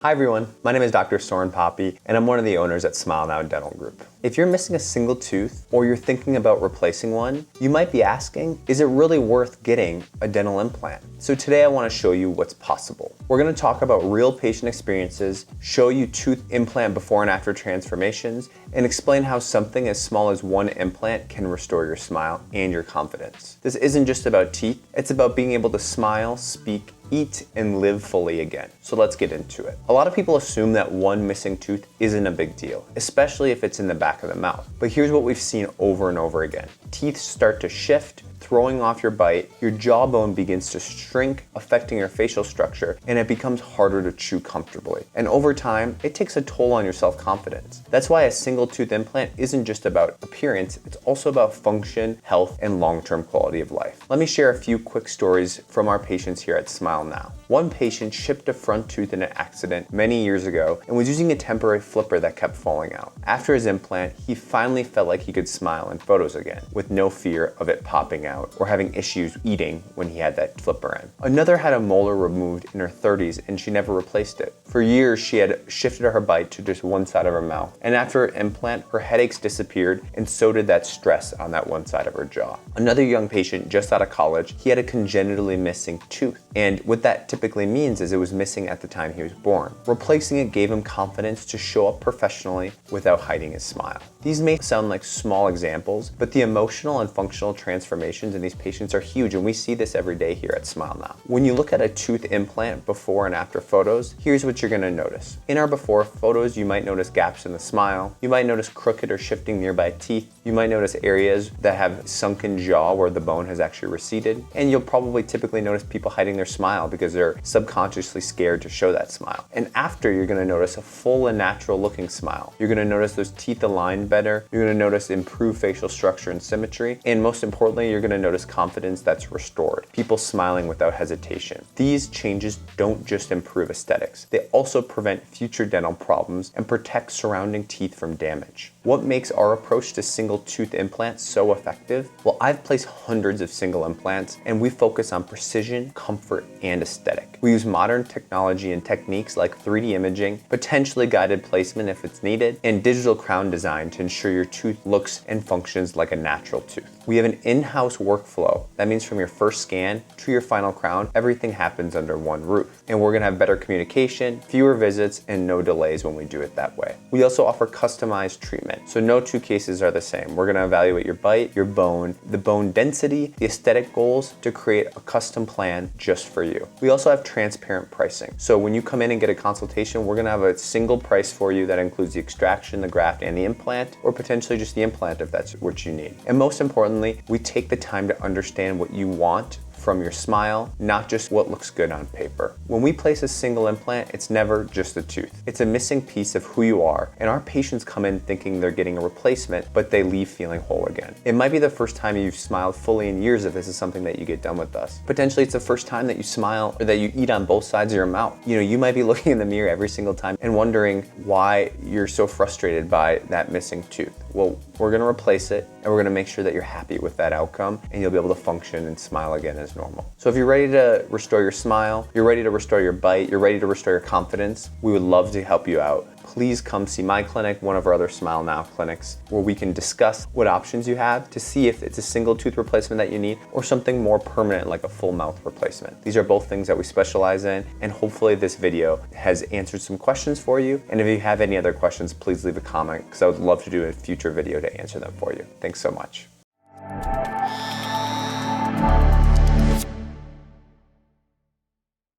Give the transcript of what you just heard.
Hi everyone, my name is Dr. Soren Paape and I'm one of the owners at Smile Now Dental Group. If you're missing a single tooth or you're thinking about replacing one, you might be asking, is it really worth getting a dental implant? So today I want to show you what's possible. We're going to talk about real patient experiences, show you tooth implant before and after transformations, and explain how something as small as one implant can restore your smile and your confidence. This isn't just about teeth, it's about being able to smile, speak, eat, and live fully again. So let's get into it. A lot of people assume that one missing tooth isn't a big deal, especially if it's in the back of the mouth. But here's what we've seen over and over again. Teeth start to shift, throwing off your bite, your jawbone begins to shrink, affecting your facial structure, and it becomes harder to chew comfortably. And over time, it takes a toll on your self-confidence. That's why a single tooth implant isn't just about appearance, it's also about function, health, and long-term quality of life. Let me share a few quick stories from our patients here at Smile Now. One patient chipped a front tooth in an accident many years ago and was using a temporary flipper that kept falling out. After his implant, he finally felt like he could smile in photos again, with no fear of it popping out or having issues eating when he had that flipper in. Another had a molar removed in her 30s and she never replaced it. For years, she had shifted her bite to just one side of her mouth. And after her implant, her headaches disappeared and so did that stress on that one side of her jaw. Another young patient just out of college, he had a congenitally missing tooth. And what that typically means is it was missing at the time he was born. Replacing it gave him confidence to show up professionally without hiding his smile. These may sound like small examples, but the emotional and functional transformations in these patients are huge, and we see this every day here at Smile Now. When you look at a tooth implant before and after photos, here's what you're gonna notice. In our before photos, you might notice gaps in the smile, you might notice crooked or shifting nearby teeth, you might notice areas that have sunken jaw where the bone has actually receded, and you'll probably typically notice people hiding their smile because they're subconsciously scared to show that smile. And after, you're gonna notice a full and natural looking smile. You're gonna notice those teeth align better, you're gonna notice improved facial structure and symmetry, and most importantly, you're gonna notice confidence that's restored. People smiling without hesitation. These changes don't just improve aesthetics, they also prevent future dental problems and protect surrounding teeth from damage. What makes our approach to single tooth implants so effective? Well, I've placed hundreds of single implants and we focus on precision, comfort, and aesthetic. We use modern technology and techniques like 3D imaging, potentially guided placement if it's needed, and digital crown design to ensure your tooth looks and functions like a natural tooth. We have an in-house workflow. That means from your first scan to your final crown, everything happens under one roof. And we're gonna have better communication, fewer visits, and no delays when we do it that way. We also offer customized treatment, so no two cases are the same. We're gonna evaluate your bite, your bone, the bone density, the aesthetic goals to create a custom plan just for you. We also have transparent pricing. So when you come in and get a consultation, we're gonna have a single price for you that includes the extraction, the graft, and the implant, or potentially just the implant if that's what you need. And most importantly, we take the time to understand what you want from your smile, not just what looks good on paper. When we place a single implant, it's never just a tooth. It's a missing piece of who you are, and our patients come in thinking they're getting a replacement, but they leave feeling whole again. It might be the first time you've smiled fully in years if this is something that you get done with us. Potentially it's the first time that you smile or that you eat on both sides of your mouth. You know, you might be looking in the mirror every single time and wondering why you're so frustrated by that missing tooth. Well, we're gonna replace it and we're gonna make sure that you're happy with that outcome and you'll be able to function and smile again as normal. So if you're ready to restore your smile, you're ready to restore your bite, you're ready to restore your confidence, we would love to help you out. Please come see my clinic, one of our other Smile Now clinics, where we can discuss what options you have to see if it's a single tooth replacement that you need or something more permanent like a full mouth replacement. These are both things that we specialize in, and hopefully this video has answered some questions for you. And if you have any other questions, please leave a comment because I would love to do a future video to answer them for you. Thanks so much.